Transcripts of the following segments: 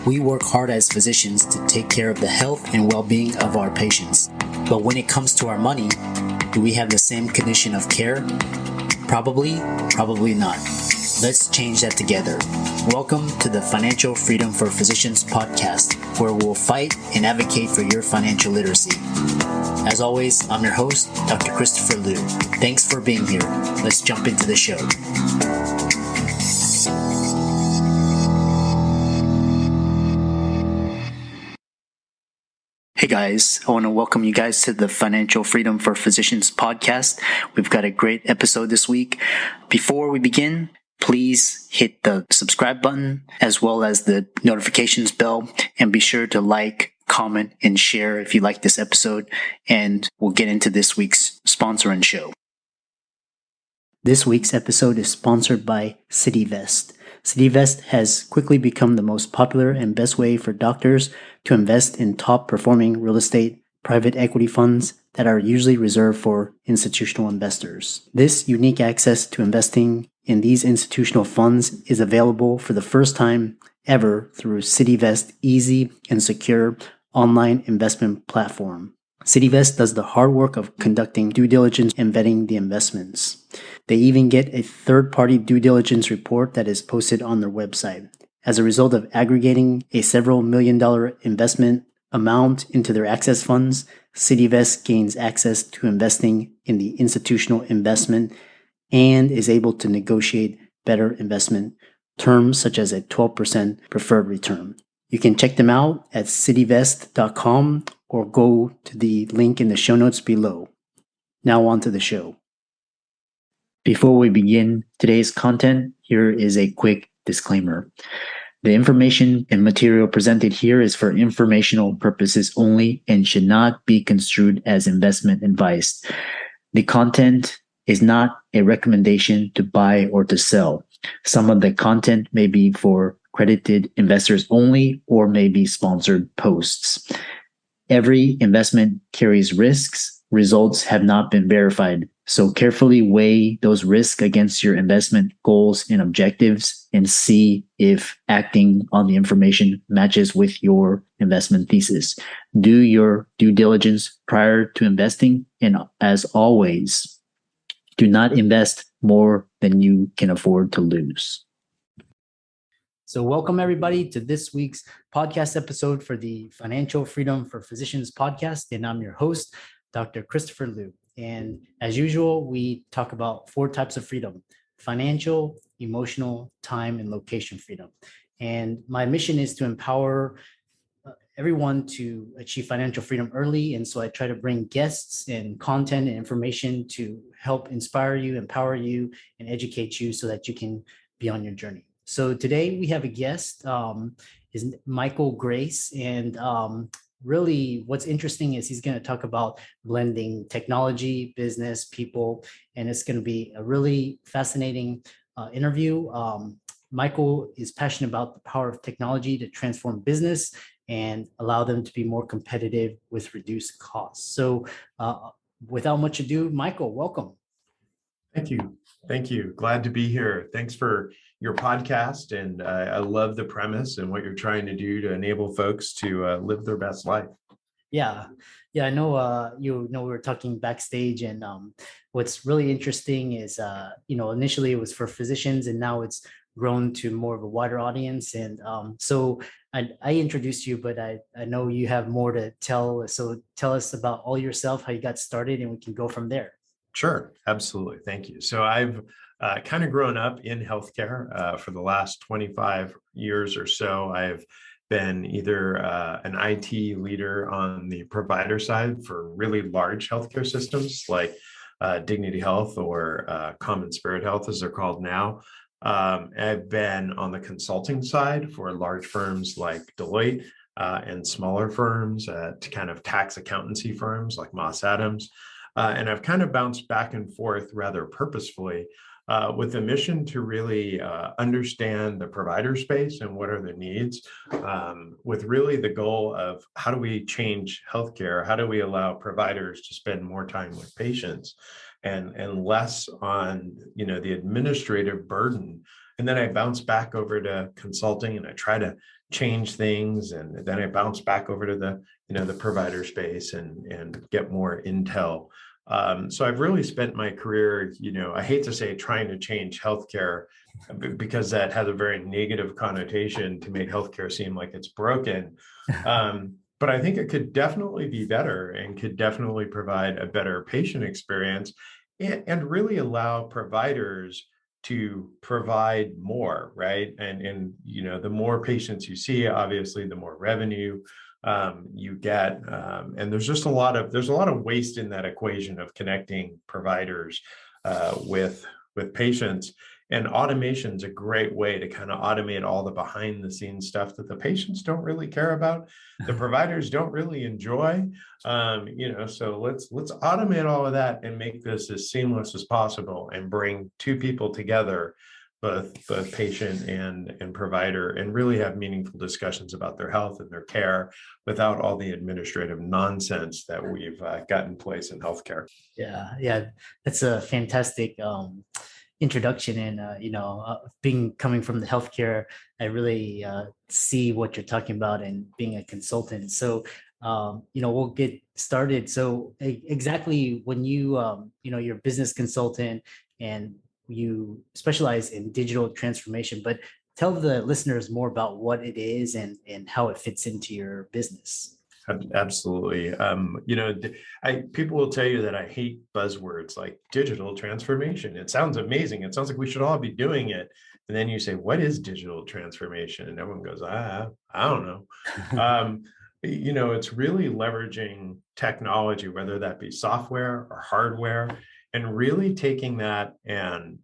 We work hard as physicians to take care of the health and well-being of our patients. But when it comes to our money, do we have the same condition of care? Probably not. Let's change that together. Welcome to the Financial Freedom for Physicians podcast, where we'll fight and advocate for your financial literacy. As always, I'm your host, Dr. Christopher Liu. Thanks for being here. Let's jump into the show. Hey guys, I want to welcome you guys to the Financial Freedom for Physicians podcast. We've got a great episode this week. Before we begin, please hit the subscribe button as well as the notifications bell, and be sure to like, comment, and share if you like this episode. And we'll get into this week's sponsor and show. This week's episode is sponsored by CityVest. CityVest has quickly become the most popular and best way for doctors to invest in top-performing real estate private equity funds that are usually reserved for institutional investors. This unique access to investing in these institutional funds is available for the first time ever through CityVest's easy and secure online investment platform. CityVest does the hard work of conducting due diligence and vetting the investments. They even get a third-party due diligence report that is posted on their website. As a result of aggregating a several $million investment amount into their access funds, CityVest gains access to investing in the institutional investment and is able to negotiate better investment terms such as a 12% preferred return. You can check them out at cityvest.com or go to the link in the show notes below. Now on to the show. Before we begin today's content, here is a quick disclaimer. The information and material presented here is for informational purposes only and should not be construed as investment advice. The content is not a recommendation to buy or to sell. Some of the content may be for accredited investors only or may be sponsored posts. Every investment carries risks. Results have not been verified. So carefully weigh those risks against your investment goals and objectives and see if acting on the information matches with your investment thesis. Do your due diligence prior to investing, and as always, do not invest more than you can afford to lose. So welcome everybody to this week's podcast episode for the Financial Freedom for Physicians podcast. And I'm your host, Dr. Christopher Liu. And as usual, we talk about 4 types of freedom: financial, emotional, time, and location freedom. And my mission is to empower everyone to achieve financial freedom early. And so I try to bring guests and content and information to help inspire you, empower you, and educate you so that you can be on your journey. So today we have a guest, is Michael Grace, and really what's interesting is he's going to talk about blending technology, business, people, and it's going to be a really fascinating interview. Michael is passionate about the power of technology to transform business and allow them to be more competitive with reduced costs. So without much ado, Michael, welcome. Thank you. Thank you. Glad to be here. Thanks for your podcast. And I love the premise and what you're trying to do to enable folks to live their best life. Yeah. I know, we were talking backstage, and what's really interesting is, initially it was for physicians and now it's grown to more of a wider audience. And so I introduced you, but I know you have more to tell. So tell us about all yourself, how you got started, and we can go from there. Sure. Absolutely. Thank you. So I've kind of grown up in healthcare for the last 25 years or so. I've been either an IT leader on the provider side for really large healthcare systems like Dignity Health or Common Spirit Health, as they're called now. I've been on the consulting side for large firms like Deloitte and smaller firms, to kind of tax accountancy firms like Moss Adams. And I've kind of bounced back and forth rather purposefully with a mission to really understand the provider space and what are the needs, with really the goal of how do we change healthcare? How do we allow providers to spend more time with patients? and less on, the administrative burden. And then I bounce back over to consulting and I try to change things. And then I bounce back over to the provider space and get more intel. So I've really spent my career, I hate to say trying to change healthcare because that has a very negative connotation to make healthcare seem like it's broken. But I think it could definitely be better and could definitely provide a better patient experience and really allow providers to provide more, right? And the more patients you see, obviously, the more revenue you get. And there's just a lot of waste in that equation of connecting providers with patients. And automation is a great way to kind of automate all the behind the scenes stuff that the patients don't really care about, the providers don't really enjoy. So let's automate all of that and make this as seamless as possible and bring two people together, both patient and provider, and really have meaningful discussions about their health and their care without all the administrative nonsense that we've got in place in healthcare. Yeah, that's a fantastic introduction. And coming from the healthcare, I really see what you're talking about and being a consultant. So we'll get started. So exactly when you're a business consultant and you specialize in digital transformation, but tell the listeners more about what it is and how it fits into your business. Absolutely. People will tell you that I hate buzzwords like digital transformation. It sounds amazing. It sounds like we should all be doing it. And then you say, what is digital transformation? And everyone goes, I don't know. It's really leveraging technology, whether that be software or hardware, and really taking that and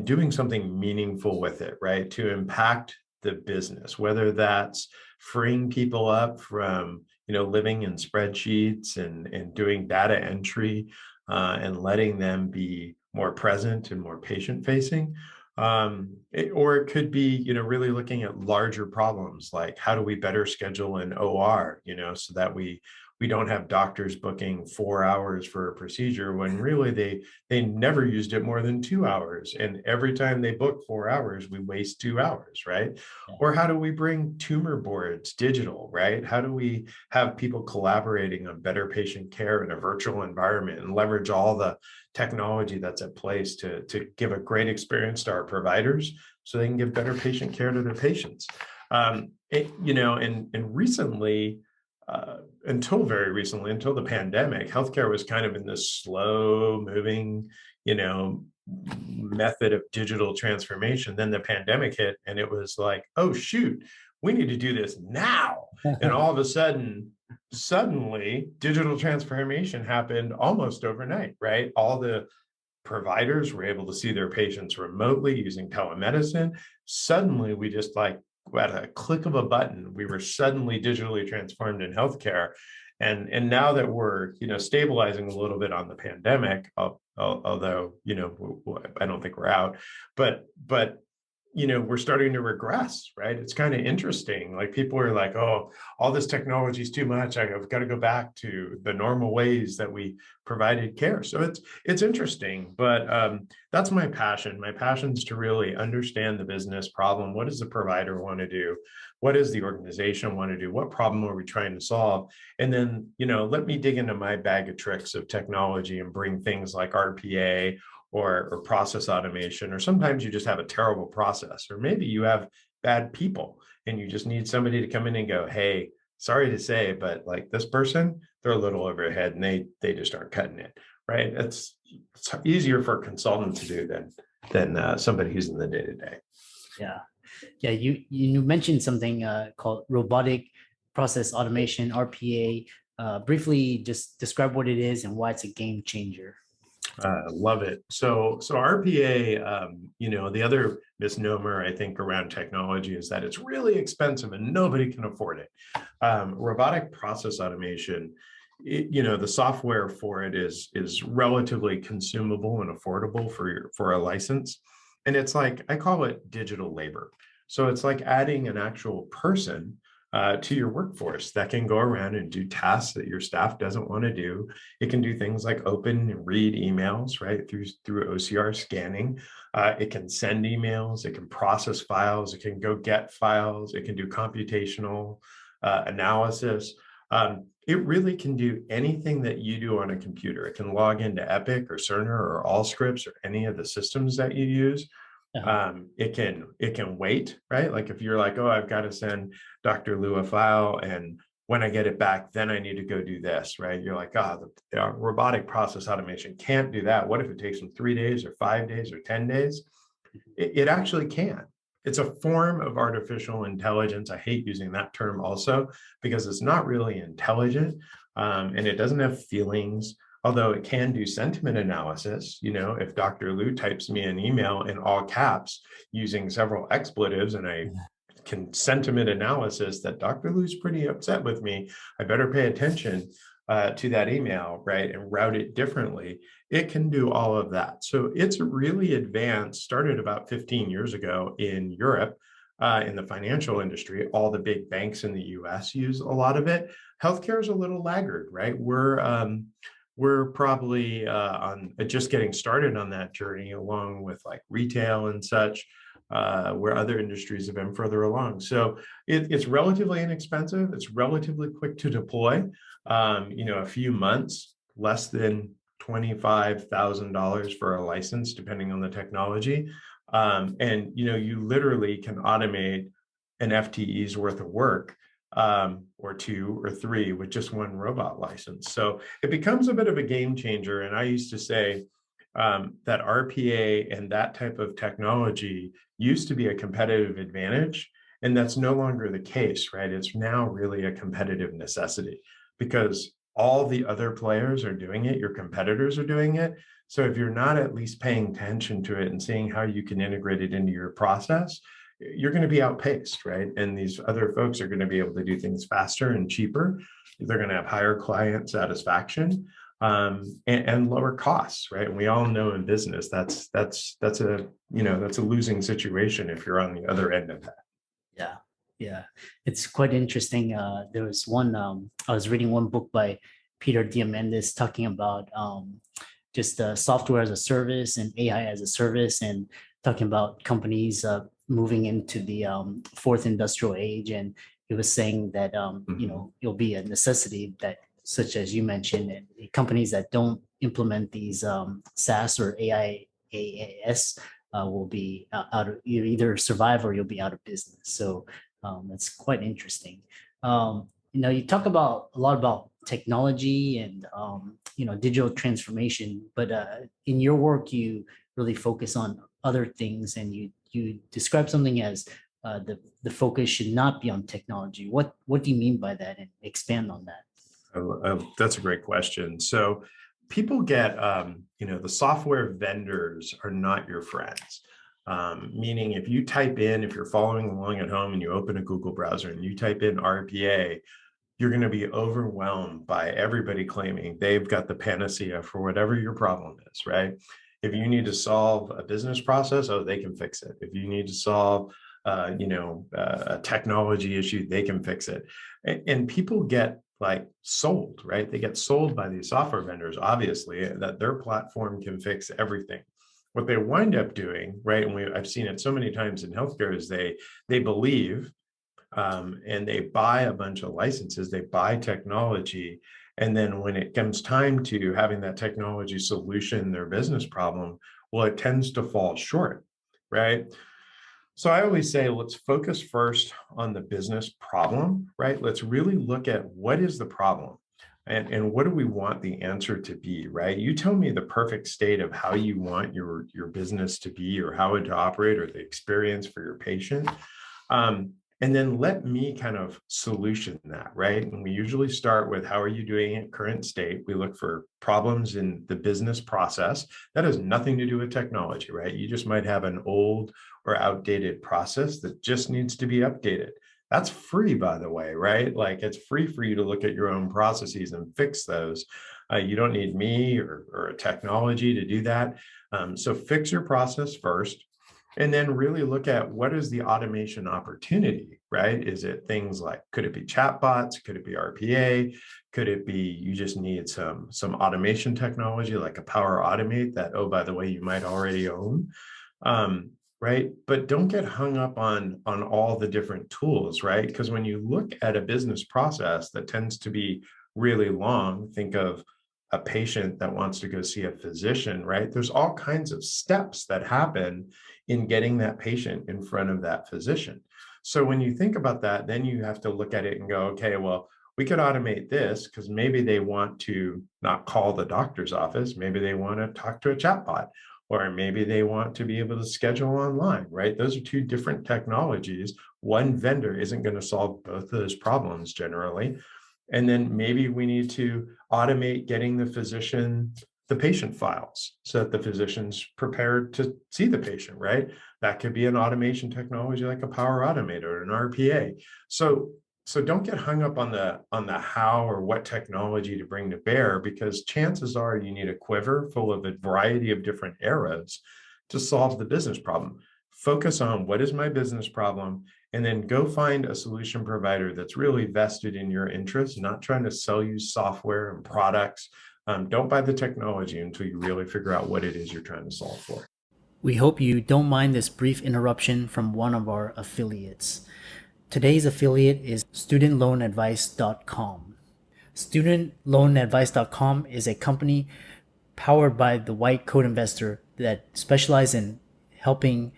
doing something meaningful with it, right? To impact the business, whether that's freeing people up from living in spreadsheets and doing data entry and letting them be more present and more patient facing. Or it could be, really looking at larger problems like how do we better schedule an OR, so that we don't have doctors booking 4 hours for a procedure when really they never used it more than 2 hours. And every time they book 4 hours, we waste 2 hours, right? Yeah. Or how do we bring tumor boards digital, right? How do we have people collaborating on better patient care in a virtual environment and leverage all the technology that's at place to give a great experience to our providers so they can give better patient care to their patients? And recently, until very recently, until the pandemic, healthcare was kind of in this slow moving, method of digital transformation. Then the pandemic hit and it was like, oh, shoot, we need to do this now. And all of a sudden, suddenly digital transformation happened almost overnight, right? All the providers were able to see their patients remotely using telemedicine. Suddenly we just at a click of a button, we were suddenly digitally transformed in healthcare. And now that we're, stabilizing a little bit on the pandemic, although, I don't think we're out, but we're starting to regress, right? It's kind of interesting. Like people are like, oh, all this technology is too much. I've got to go back to the normal ways that we provided care. So it's interesting, but that's my passion. My passion is to really understand the business problem. What does the provider want to do? What does the organization want to do? What problem are we trying to solve? And then, let me dig into my bag of tricks of technology and bring things like RPA or process automation, or sometimes you just have a terrible process, or maybe you have bad people and you just need somebody to come in and go, hey, sorry to say, but like this person, they're a little overhead and they just aren't cutting it, right? It's easier for a consultant to do than somebody who's in the day-to-day. Yeah. You mentioned something called robotic process automation, RPA. Briefly, just describe what it is and why it's a game changer. Love it. So RPA, the other misnomer I think around technology is that it's really expensive and nobody can afford it. Robotic process automation, the software for it is relatively consumable and affordable for a license. And it's like, I call it digital labor. So it's like adding an actual person to your workforce that can go around and do tasks that your staff doesn't want to do. It can do things like open and read emails, right, through OCR scanning. It can send emails, it can process files, it can go get files, it can do computational analysis. It really can do anything that you do on a computer. It can log into Epic or Cerner or Allscripts or any of the systems that you use. It can wait, right? Like if you're like, oh, I've got to send Dr. Lou a file, and when I get it back, then I need to go do this, right? You're like, the robotic process automation can't do that. What if it takes them 3 days or 5 days or 10 days? It actually can. It's a form of artificial intelligence. I hate using that term also because it's not really intelligent, and it doesn't have feelings, although it can do sentiment analysis. If Dr. Lou types me an email in all caps using several expletives and I can sentiment analysis that Dr. Lou's pretty upset with me, I better pay attention to that email, right, and route it differently. It can do all of that. So it's really advanced, started about 15 years ago in Europe, in the financial industry. All the big banks in the US use a lot of it. Healthcare is a little laggard, right? We're probably on just getting started on that journey, along with like retail and such, where other industries have been further along. So it's relatively inexpensive. It's relatively quick to deploy. A few months, less than $25,000 for a license, depending on the technology. And you literally can automate an FTE's worth of work, or 2 or 3 with just one robot license. So it becomes a bit of a game changer. And I used to say that RPA and that type of technology used to be a competitive advantage. And that's no longer the case, right? It's now really a competitive necessity because all the other players are doing it. Your competitors are doing it. So if you're not at least paying attention to it and seeing how you can integrate it into your process, you're going to be outpaced, right? And these other folks are going to be able to do things faster and cheaper. They're going to have higher client satisfaction, and lower costs, right? And we all know in business that's a losing situation if you're on the other end of that. Yeah, it's quite interesting. There was one, I was reading one book by Peter Diamandis talking about just software as a service and AI as a service, and talking about companies moving into the fourth industrial age. And he was saying that it'll be a necessity that, such as you mentioned, companies that don't implement these SaaS or AI AAS will be out of, you either survive or you'll be out of business. So that's quite interesting. You talk about a lot about technology and digital transformation, but in your work you really focus on other things, and you describe something as the focus should not be on technology. What do you mean by that, and expand on that? That's a great question. So people get, the software vendors are not your friends. Meaning if you're following along at home and you open a Google browser and you type in RPA, you're going to be overwhelmed by everybody claiming they've got the panacea for whatever your problem is, right? If you need to solve a business process, they can fix it. If you need to solve, a technology issue, they can fix it. And people get like sold, right? They get sold by these software vendors, obviously, that their platform can fix everything. What they wind up doing, right, and I've seen it so many times in healthcare, is they believe, and they buy a bunch of licenses, they buy technology, and then when it comes time to having that technology solution their business problem, well, it tends to fall short, right? So I always say, let's focus first on the business problem, right? Let's really look at what is the problem, and what do we want the answer to be, right? You tell me the perfect state of how you want your business to be, or how it to operate, or the experience for your patient. And then let me kind of solution that, right? And we usually start with, how are you doing at current state? We look for problems in the business process. That has nothing to do with technology, right? You just might have an old or outdated process that just needs to be updated. That's free, by the way, right? Like, it's free for you to look at your own processes and fix those. You don't need me or a technology to do that. So fix your process first. And then really look at what is the automation opportunity, right? Is it things like, could it be chatbots? Could it be RPA? Could it be you just need some automation technology like a Power Automate that, oh, by the way, you might already own? Right? But don't get hung up on all the different tools, right? Because when you look at a business process that tends to be really long, think of a patient that wants to go see a physician, right? There's all kinds of steps that happen in getting that patient in front of that physician. So when you think about that, then you have to look at it and go, okay, well, we could automate this because maybe they want to not call the doctor's office. Maybe they want to talk to a chatbot, or maybe they want to be able to schedule online, right? Those are two different technologies. One vendor isn't going to solve both of those problems generally. And then maybe we need to automate getting the physician the patient files so that the physician's prepared to see the patient, right? That could be an automation technology like a Power Automate or an RPA. So don't get hung up on the how or what technology to bring to bear, because chances are you need a quiver full of a variety of different arrows to solve the business problem. Focus on what is my business problem, and then go find a solution provider that's really vested in your interests, not trying to sell you software and products. Don't buy the technology until you really figure out what it is you're trying to solve for. We hope you don't mind this brief interruption from one of our affiliates. Today's affiliate is studentloanadvice.com. Studentloanadvice.com is a company powered by the white coat investor that specializes in helping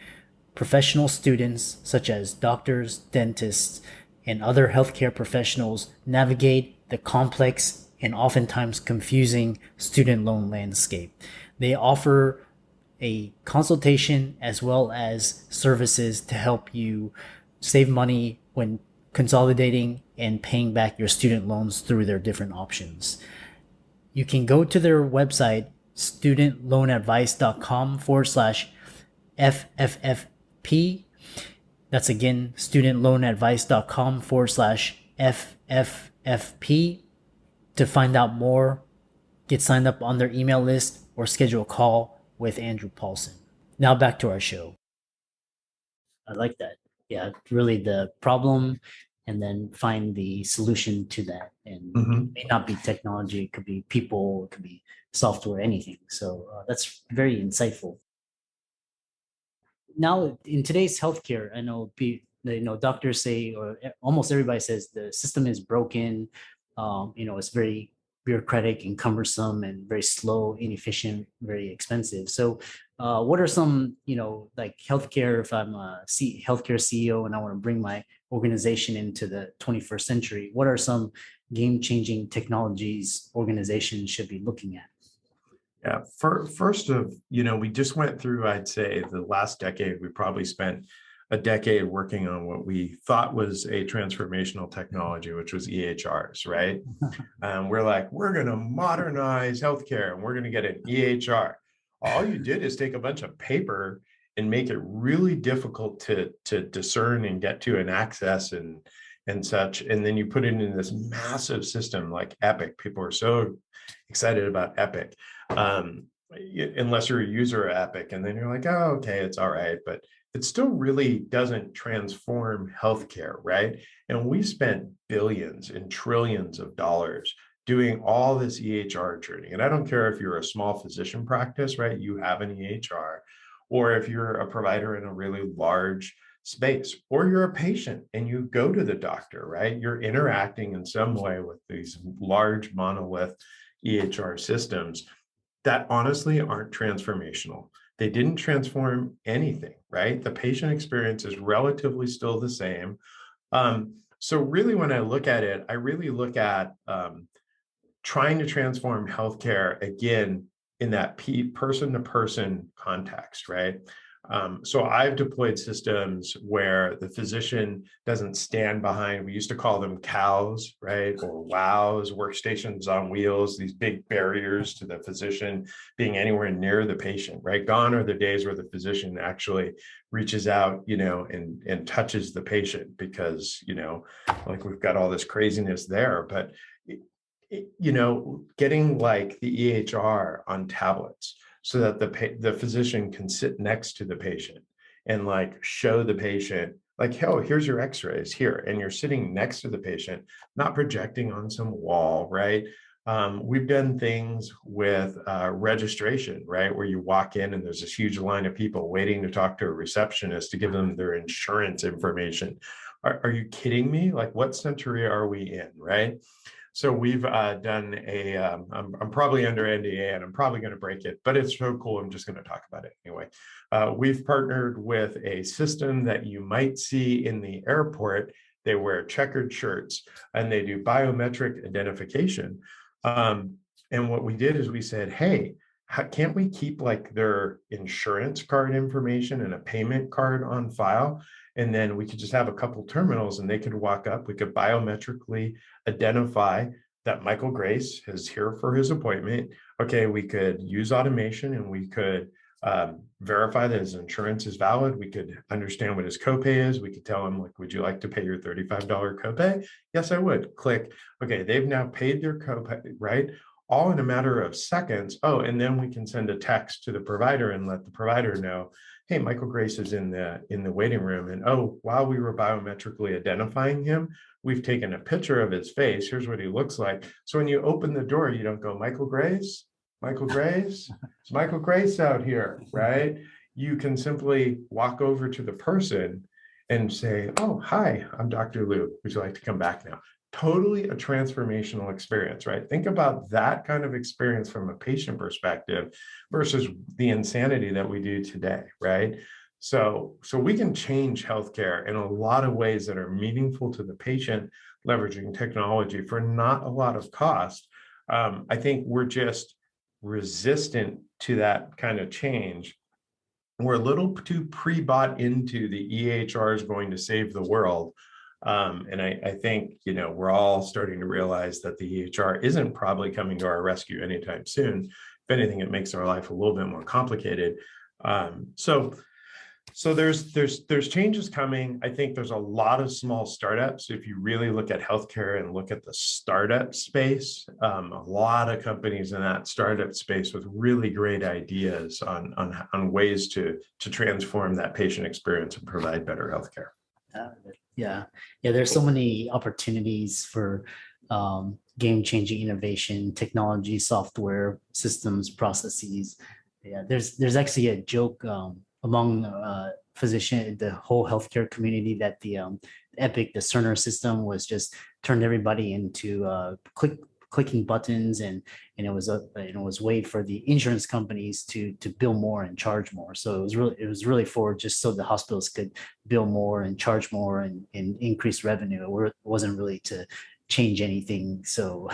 professional students such as doctors, dentists, and other healthcare professionals navigate the complex and oftentimes confusing student loan landscape. They offer a consultation as well as services to help you save money when consolidating and paying back your student loans through their different options. You can go to their website, studentloanadvice.com/FFFP. That's again, studentloanadvice.com/FFFP to find out more, get signed up on their email list, or schedule a call with Andrew Paulson. Now back to our show. I like that. Yeah, really the problem and then find the solution to that. And it may not be technology, it could be people, it could be software, anything. So that's very insightful. Now, in today's healthcare, I know doctors say, or almost everybody says, the system is broken. It's very bureaucratic and cumbersome and very slow, inefficient, very expensive. So what are some, like healthcare, if I'm a healthcare CEO and I want to bring my organization into the 21st century, what are some game-changing technologies organizations should be looking at? Yeah, we just went through, I'd say the last decade, we probably spent a decade working on what we thought was a transformational technology, which was EHRs, right? We're like, we're going to modernize healthcare and we're going to get an EHR. All you did is take a bunch of paper and make it really difficult to discern and get to and access and such. And then you put it in this massive system like Epic. People are so excited about Epic. Unless you're a user of Epic, and then you're like, oh, okay, it's all right, but it still really doesn't transform healthcare, right? And we spent billions and trillions of dollars doing all this EHR training. And I don't care if you're a small physician practice, right? You have an EHR, or if you're a provider in a really large space, or you're a patient and you go to the doctor, right? You're interacting in some way with these large monolith EHR systems that honestly aren't transformational. They didn't transform anything, right? The patient experience is relatively still the same. So really, when I look at it, I really look at trying to transform healthcare again in that person-to-person context, right? So I've deployed systems where the physician doesn't stand behind, we used to call them cows, right? Or wows, workstations on wheels, these big barriers to the physician being anywhere near the patient, right? Gone are the days where the physician actually reaches out, and touches the patient because, like we've got all this craziness there, but getting like the EHR on tablets so that the physician can sit next to the patient and like show the patient, like, oh, here's your x-rays here. And you're sitting next to the patient, not projecting on some wall, right? We've done things with registration, right? Where you walk in and there's this huge line of people waiting to talk to a receptionist to give them their insurance information. Are you kidding me? Like, what century are we in, right? So we've done a, I'm probably under NDA and I'm probably going to break it, but it's so cool. I'm just going to talk about it anyway. We've partnered with a system that you might see in the airport. They wear checkered shirts and they do biometric identification. And what we did is we said, hey, can't we keep like their insurance card information and a payment card on file? And then we could just have a couple terminals and they could walk up. We could biometrically identify that Michael Grace is here for his appointment. Okay, we could use automation and we could verify that his insurance is valid. We could understand what his copay is. We could tell him, like, would you like to pay your $35 copay? Yes, I would. Click. Okay, they've now paid their copay, right? All in a matter of seconds. Oh, and then we can send a text to the provider and let the provider know, hey, Michael Grace is in the waiting room. And oh, while we were biometrically identifying him, we've taken a picture of his face. Here's what he looks like. So when you open the door, you don't go, Michael Grace, Michael Grace, it's Michael Grace out here, right? You can simply walk over to the person and say, oh, hi, I'm Dr. Lou. Would you like to come back now? Totally a transformational experience, right? Think about that kind of experience from a patient perspective versus the insanity that we do today, right? So we can change healthcare in a lot of ways that are meaningful to the patient, leveraging technology for not a lot of cost. I think we're just resistant to that kind of change. We're a little too pre-bought into the EHR is going to save the world. And I think, we're all starting to realize that the EHR isn't probably coming to our rescue anytime soon. If anything, it makes our life a little bit more complicated. So there's changes coming. I think there's a lot of small startups. If you really look at healthcare and look at the startup space, a lot of companies in that startup space with really great ideas on ways to transform that patient experience and provide better healthcare. Yeah. There's so many opportunities for game-changing innovation, technology, software, systems, processes. Yeah, there's actually a joke among physician, the whole healthcare community, that the Epic, the Cerner system, was just turned everybody into clicking buttons, and it was a way for the insurance companies to bill more and charge more. So it was really for just so the hospitals could bill more and charge more and increase revenue. It wasn't really to change anything. So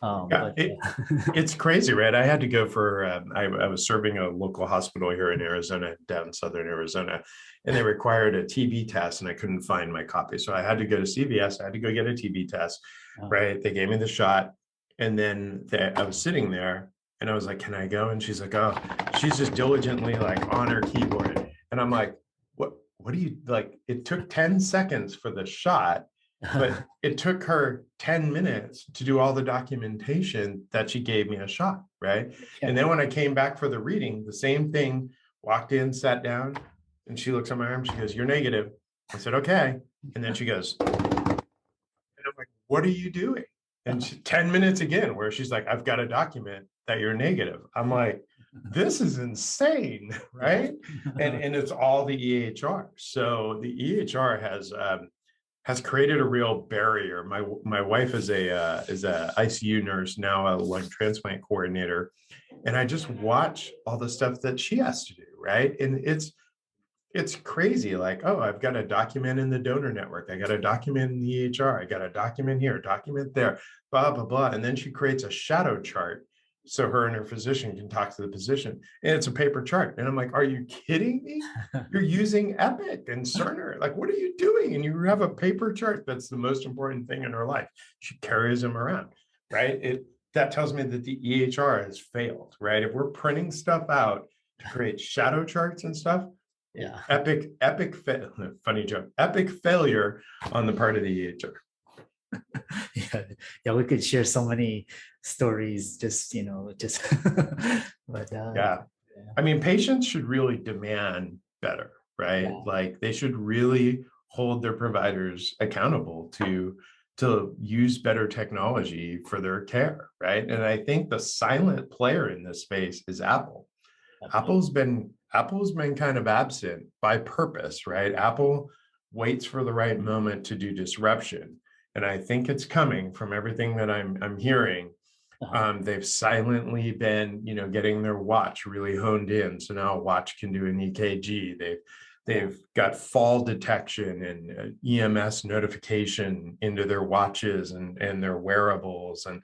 it's crazy, right? I had to go for I was serving a local hospital here in Arizona, down southern Arizona, and they required a TB test, and I couldn't find my copy, so I had to go to CVS. I had to go get a TB test. Right? They gave me the shot. And then I was sitting there and I was like, can I go? And she's like, oh, she's just diligently like on her keyboard. And I'm like, what do you like? It took 10 seconds for the shot, but it took her 10 minutes to do all the documentation that she gave me a shot. Right. Yeah. And then when I came back for the reading, the same thing, walked in, sat down, and she looks at my arm. She goes, you're negative. I said, okay. And then she goes, and I'm like, what are you doing? And 10 minutes again, where she's like, I've got to document that you're negative. I'm like, this is insane, right? And it's all the EHR. So the EHR has created a real barrier. My wife is a ICU nurse, now a lung transplant coordinator, and I just watch all the stuff that she has to do, right? And it's crazy. Like, oh, I've got a document in the donor network. I got a document in the EHR. I got a document here, document there, blah, blah, blah. And then she creates a shadow chart so her and her physician can talk to the physician. And it's a paper chart. And I'm like, are you kidding me? You're using Epic and Cerner. Like, what are you doing? And you have a paper chart that's the most important thing in her life. She carries them around, right? That tells me that the EHR has failed, right? If we're printing stuff out to create shadow charts and stuff, yeah, epic funny joke, epic failure on the part of the EHR. Yeah, we could share so many stories, but I mean, patients should really demand better, right? Yeah. Like they should really hold their providers accountable to use better technology for their care, right? And I think the silent player in this space is Apple. Apple's been kind of absent by purpose, right? Apple waits for the right moment to do disruption, and I think it's coming from everything that I'm hearing. They've silently been, getting their watch really honed in. So now a watch can do an EKG. They've got fall detection and EMS notification into their watches and their wearables. And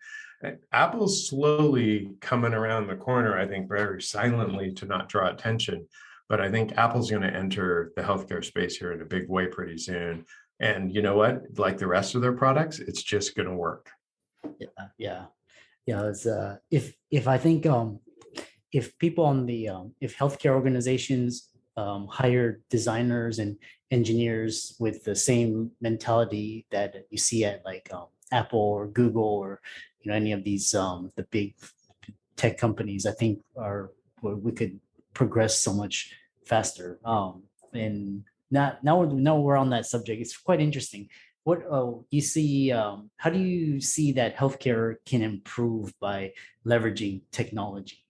Apple's slowly coming around the corner, I think, very silently to not draw attention. But I think Apple's going to enter the healthcare space here in a big way pretty soon. And you know what? Like the rest of their products, it's just going to work. Yeah. It's if I think if people on the if healthcare organizations hire designers and engineers with the same mentality that you see at like Apple or Google or any of these the big tech companies, I think are where we could progress so much faster. And now we're on that subject. It's quite interesting. What you see? How do you see that healthcare can improve by leveraging technology?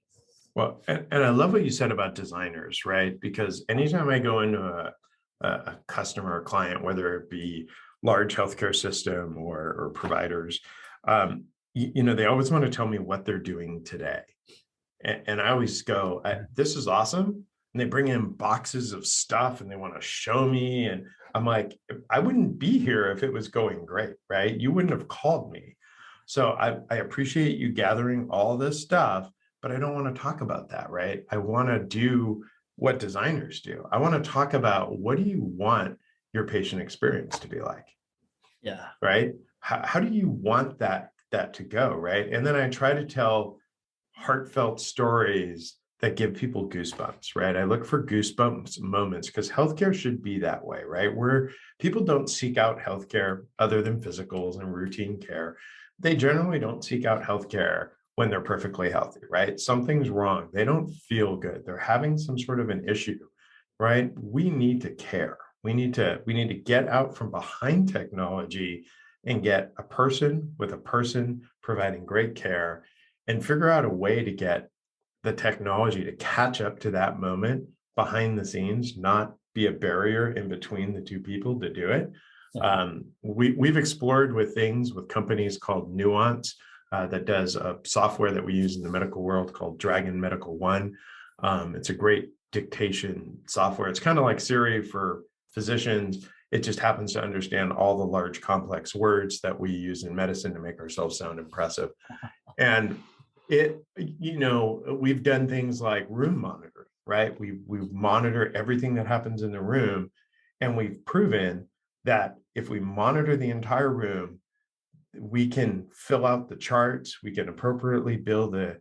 Well, and I love what you said about designers, right? Because anytime I go into a customer or client, whether it be large healthcare system or providers, they always want to tell me what they're doing today. And I always go, this is awesome. And they bring in boxes of stuff and they want to show me. And I'm like, I wouldn't be here if it was going great, right? You wouldn't have called me. So I appreciate you gathering all this stuff, but I don't want to talk about that, right? I want to do what designers do. I want to talk about what do you want your patient experience to be like? Yeah. Right? How do you want that to go, right? And then I try to tell heartfelt stories that give people goosebumps, right? I look for goosebumps moments because healthcare should be that way, right? Where people don't seek out healthcare other than physicals and routine care. They generally don't seek out healthcare when they're perfectly healthy, right? Something's wrong. They don't feel good. They're having some sort of an issue, right? We need to care. We need to get out from behind technology and get a person with a person providing great care and figure out a way to get the technology to catch up to that moment behind the scenes, not be a barrier in between the two people to do it. We've explored with companies called Nuance that does a software that we use in the medical world called Dragon Medical One. It's a great dictation software. It's kind of like Siri for physicians. It just happens to understand all the large complex words that we use in medicine to make ourselves sound impressive. And we've done things like room monitoring, right? We monitor everything that happens in the room, and we've proven that if we monitor the entire room, we can fill out the charts, we can appropriately bill the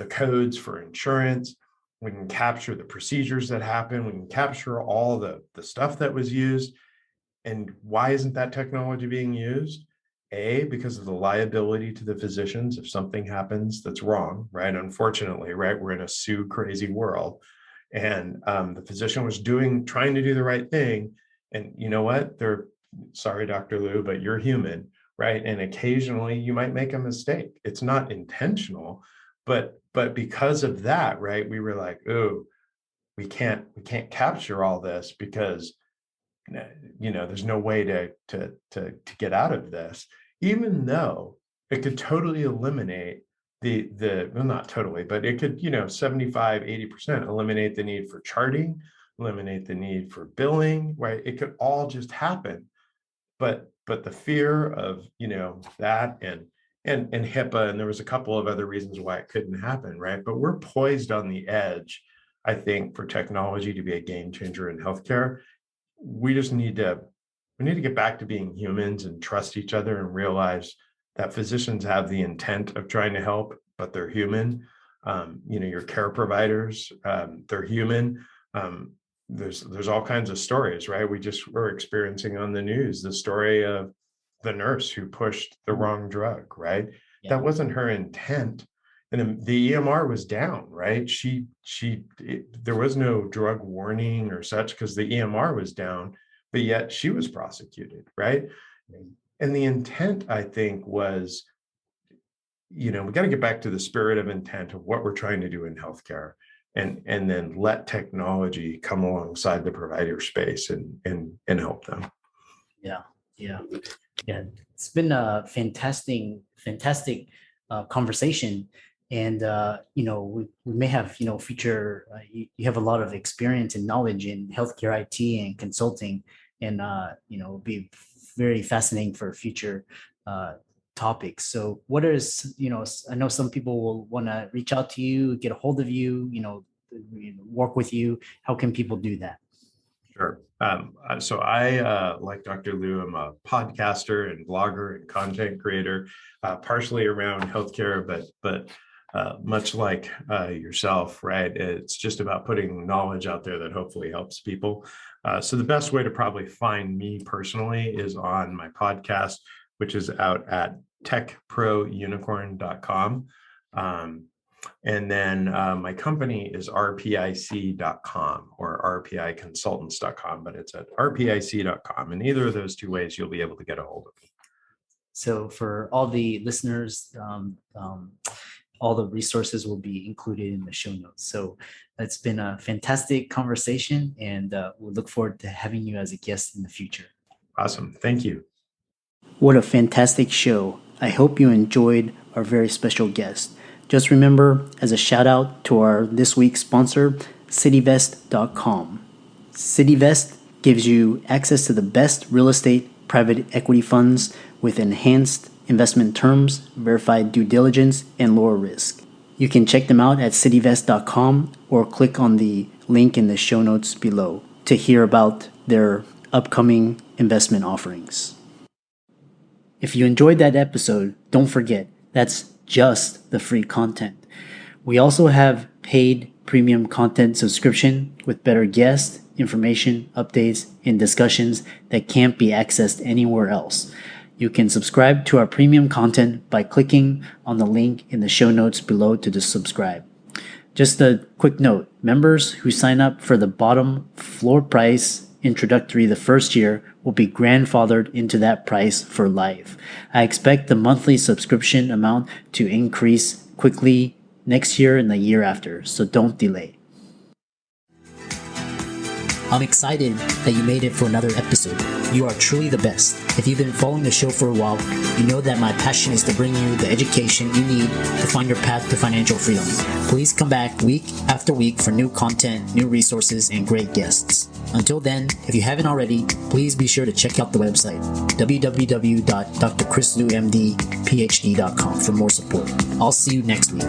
codes for insurance, we can capture the procedures that happen, we can capture all the stuff that was used. And why isn't that technology being used? Because of the liability to the physicians if something happens that's wrong, right? Unfortunately, right? We're in a sue crazy world. And the physician was trying to do the right thing. And you know what? Sorry, Dr. Liu, but you're human, right? And occasionally you might make a mistake. It's not intentional, but because of that, right? We were like, oh, we can't capture all this because there's no way to get out of this, even though it could totally eliminate well, not totally, but it could 75-80% eliminate the need for charting, eliminate the need for billing, right? It could all just happen, but the fear of that and HIPAA, and there was a couple of other reasons why it couldn't happen, right? But we're poised on the edge, I think, for technology to be a game changer in healthcare. We need to get back to being humans and trust each other and realize that physicians have the intent of trying to help, but they're human. Your care providers, they're human. There's all kinds of stories, right? We just were experiencing on the news the story of the nurse who pushed the wrong drug, right? Yeah. That wasn't her intent. and the EMR was down, right? There was no drug warning or such because the EMR was down, but yet she was prosecuted, right? And the intent, I think, was, we got to get back to the spirit of intent of what we're trying to do in healthcare, and then let technology come alongside the provider space and help them. Yeah. It's been a fantastic conversation, and we may have future. You have a lot of experience and knowledge in healthcare IT and consulting, and it'll be very fascinating for future topics. So, what is I know some people will want to reach out to you, get a hold of you, work with you. How can people do that? Sure. So I, like Dr. Liu, I'm a podcaster and blogger and content creator, partially around healthcare, but much like yourself, right? It's just about putting knowledge out there that hopefully helps people. So the best way to probably find me personally is on my podcast, which is out at techprounicorn.com. And then my company is rpic.com or RPI Consultants.com, but it's at rpic.com. And either of those two ways, you'll be able to get a hold of me. So for all the listeners, all the resources will be included in the show notes. So it's been a fantastic conversation, and we'll look forward to having you as a guest in the future. Awesome. Thank you. What a fantastic show. I hope you enjoyed our very special guest. Just remember, as a shout out to our this week's sponsor, cityvest.com. Cityvest gives you access to the best real estate private equity funds with enhanced investment terms, verified due diligence, and lower risk. You can check them out at cityvest.com or click on the link in the show notes below to hear about their upcoming investment offerings. If you enjoyed that episode, don't forget, that's just the free content. We also have paid premium content subscription with better guests, information, updates, and discussions that can't be accessed anywhere else. You can subscribe to our premium content by clicking on the link in the show notes below to subscribe. Just a quick note, members who sign up for the bottom floor price introductory the first year will be grandfathered into that price for life. I expect the monthly subscription amount to increase quickly next year and the year after, so don't delay. I'm excited that you made it for another episode. You are truly the best. If you've been following the show for a while, you know that my passion is to bring you the education you need to find your path to financial freedom. Please come back week after week for new content, new resources, and great guests. Until then, if you haven't already, please be sure to check out the website, www.drchrisliumdphd.com for more support. I'll see you next week.